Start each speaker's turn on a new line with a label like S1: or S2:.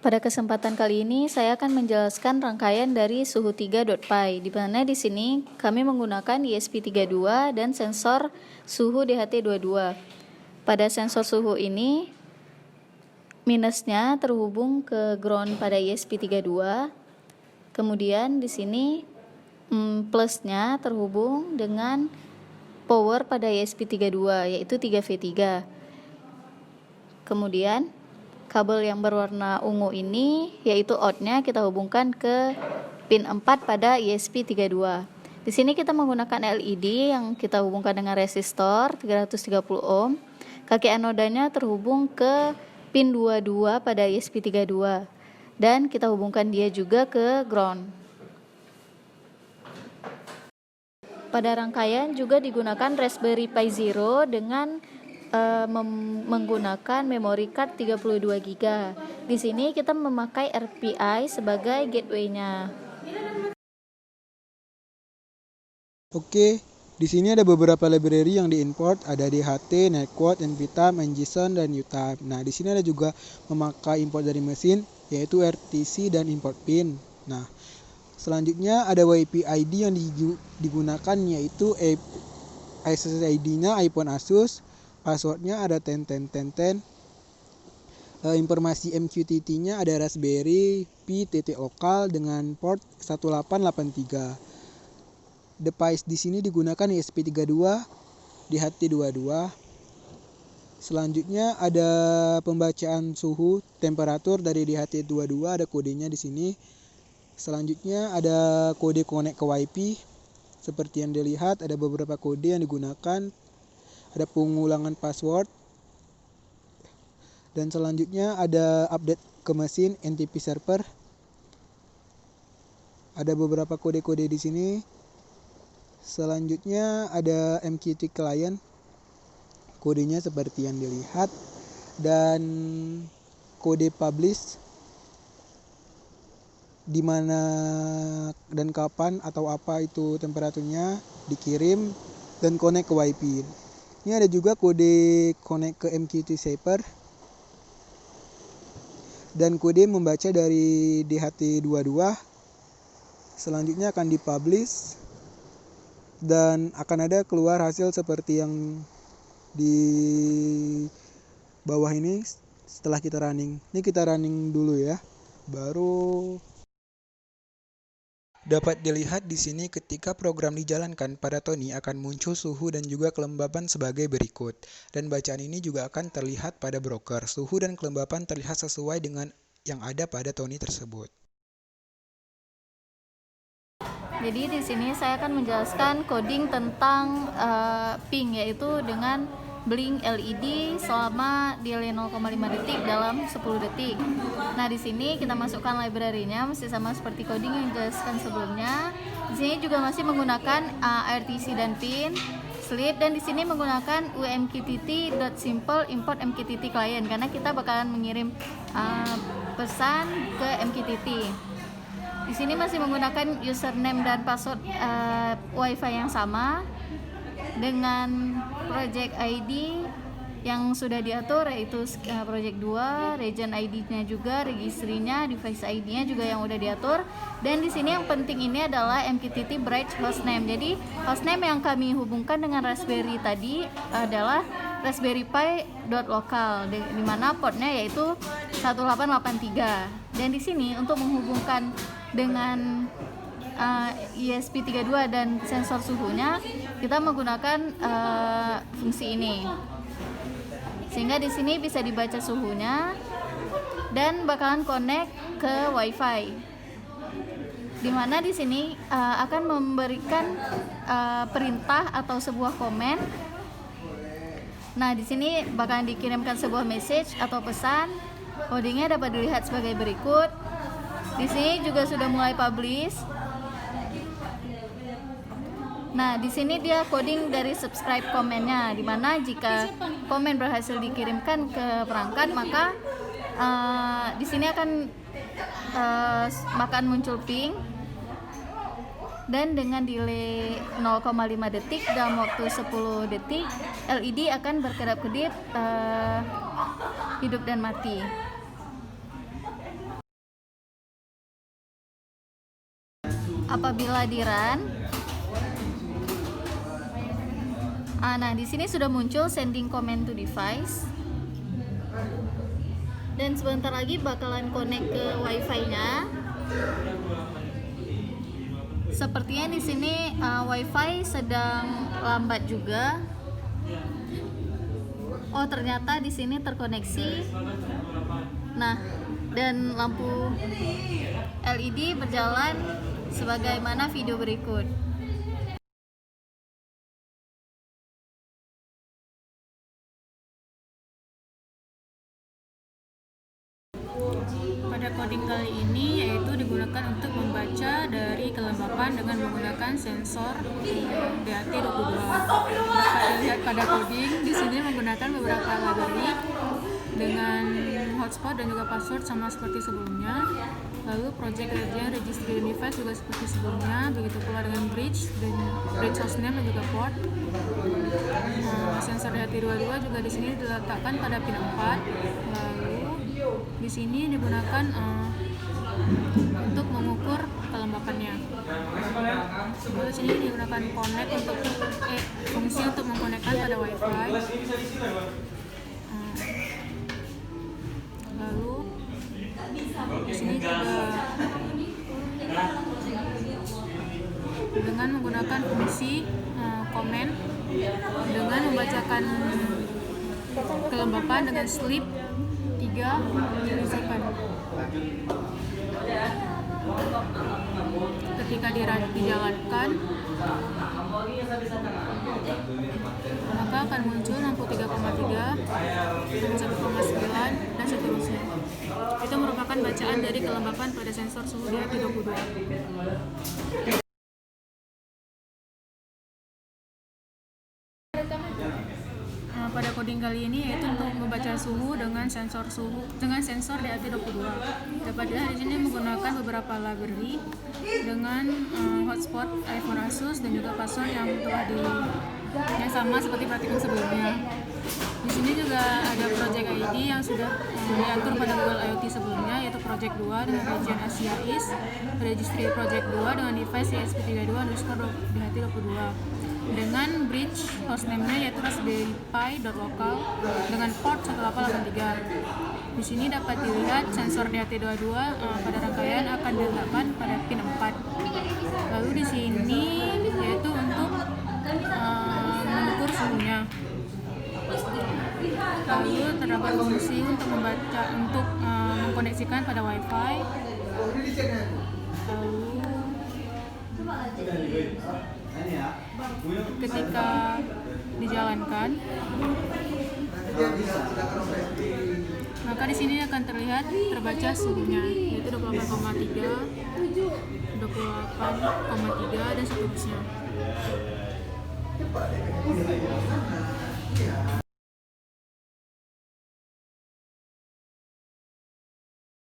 S1: Pada kesempatan kali ini saya akan menjelaskan rangkaian dari suhu 3.py, di mana di sini kami menggunakan ESP32 dan sensor suhu DHT22. Pada sensor suhu ini minusnya terhubung ke ground pada ESP32. Kemudian di sini plusnya terhubung dengan power pada ESP32 yaitu 3V3. Kemudian kabel yang berwarna ungu ini yaitu outnya kita hubungkan ke pin 4 pada ESP32. Di sini kita menggunakan LED yang kita hubungkan dengan resistor 330 ohm. Kaki anodanya terhubung ke pin 22 pada ESP32 dan kita hubungkan dia juga ke ground. Pada rangkaian juga digunakan Raspberry Pi Zero dengan menggunakan memory card 32 GB. Di sini kita memakai RPI sebagai gateway-nya.
S2: Oke, di sini ada beberapa library yang diimport, ada DHT, Netcode, nptam, ngson, dan utab. Nah, di sini ada juga memakai import dari mesin, yaitu RTC dan import pin. Nah, selanjutnya ada WiFi ID yang digunakan, yaitu SSID-nya iPhone Asus, passwordnya ada 10. Informasi MQTT-nya ada Raspberry Pi TT lokal dengan port 1883. Device di sini digunakan ESP32, DHT22. Selanjutnya ada pembacaan suhu temperatur dari DHT22, ada kodenya di sini. Selanjutnya ada kode connect ke WiFi. Seperti yang dilihat ada beberapa kode yang digunakan. Ada pengulangan password. Dan selanjutnya ada update ke mesin NTP server. Ada beberapa kode-kode di sini. Selanjutnya ada MQTT client. Kodenya seperti yang dilihat dan kode publish di mana dan kapan atau apa itu temperaturnya dikirim dan connect ke WiFi. Ini ada juga kode connect ke MQTT server dan kode membaca dari DHT22. Selanjutnya akan dipublish dan akan ada keluar hasil seperti yang di bawah ini setelah kita running. Ini kita running dulu ya. Baru dapat dilihat di sini ketika program dijalankan pada Tony akan muncul suhu dan juga kelembapan sebagai berikut. Dan bacaan ini juga akan terlihat pada broker. Suhu dan kelembapan terlihat sesuai dengan yang ada pada Tony tersebut.
S1: Jadi di sini saya akan menjelaskan coding tentang ping, yaitu dengan blink LED selama delay 0,5 detik dalam 10 detik. Nah, di sini kita masukkan library-nya masih sama seperti coding yang dijelaskan sebelumnya. Di sini juga masih menggunakan RTC dan pin, sleep, dan di sini menggunakan umqtt.simple import MQTT client karena kita bakalan mengirim pesan ke MQTT. Di sini masih menggunakan username dan password WiFi yang sama dengan project ID yang sudah diatur, yaitu project 2, region ID-nya juga, registrinya, device ID-nya juga yang udah diatur. Dan di sini yang penting ini adalah MQTT bridge hostname. Jadi hostname yang kami hubungkan dengan Raspberry tadi adalah Raspberry Pi .local di mana portnya yaitu 1883. Dan di sini untuk menghubungkan dengan ESP32 dan sensor suhunya kita menggunakan fungsi ini, sehingga di sini bisa dibaca suhunya dan bakalan connect ke WiFi, dimana di sini akan memberikan perintah atau sebuah komen. Nah, di sini bakalan dikirimkan sebuah message atau pesan. Codingnya dapat dilihat sebagai berikut. Di sini juga sudah mulai publish. Nah, di sini dia coding dari subscribe komennya, dimana jika komen berhasil dikirimkan ke perangkat, maka di sini akan muncul ping, dan dengan delay 0,5 detik dalam waktu 10 detik LED akan berkedap-kedip hidup dan mati. setelah di-run, nah di sini sudah muncul sending command to device, dan sebentar lagi bakalan connect ke wifi-nya. Sepertinya di sini wifi sedang lambat juga. Oh, ternyata di sini terkoneksi. Nah, dan lampu LED berjalan sebagaimana video berikut. Pada coding kali ini yaitu digunakan untuk membaca dari kelembapan dengan menggunakan sensor DAT22. Dapat dilihat pada coding di sini menggunakan beberapa library dengan hotspot dan juga password sama seperti sebelumnya. Lalu project registry device juga seperti sebelumnya, begitu pula dengan bridge dan bridge hostname dan juga port. Sensor DAT22 juga di sini diletakkan pada pin 4. Lalu di sini digunakan untuk mengukur kelembapannya. Lalu di sini digunakan connect untuk fungsi untuk mengkonekkan pada wifi. Lalu di sini juga dengan menggunakan fungsi comment dengan membacakan kelembapan dengan sleep 3 milisecond. Ketika dijalankan, maka akan muncul lampu 3,3, 1,9 dan seterusnya. Itu merupakan bacaan dari kelembapan pada sensor suhu DAT22. Pada coding kali ini yaitu untuk membaca suhu dengan sensor DAT22. Dapat dilihat di sini menggunakan beberapa library dengan hotspot iPhone Asus dan juga password yang telah yang sama seperti praktikum sebelumnya. Di sini juga ada project ID yang sudah diatur pada Google IoT sebelumnya, yaitu project 2 dengan region Asia East, registry project 2 dengan device ESP32_DHT22 dengan bridge hostname-nya yaitu Raspberry Pi.local dengan port 1883. Di sini dapat dilihat sensor DAT22 pada rangkaian akan diletakkan pada pin 4. Lalu di sini yaitu untuk mengukur suhunya. Lalu terdapat fungsi untuk mengkoneksikan pada wifi. Lalu ketika dijalankan, maka di sini akan terbaca suhunya yaitu 28,3, 28,3 dan seterusnya.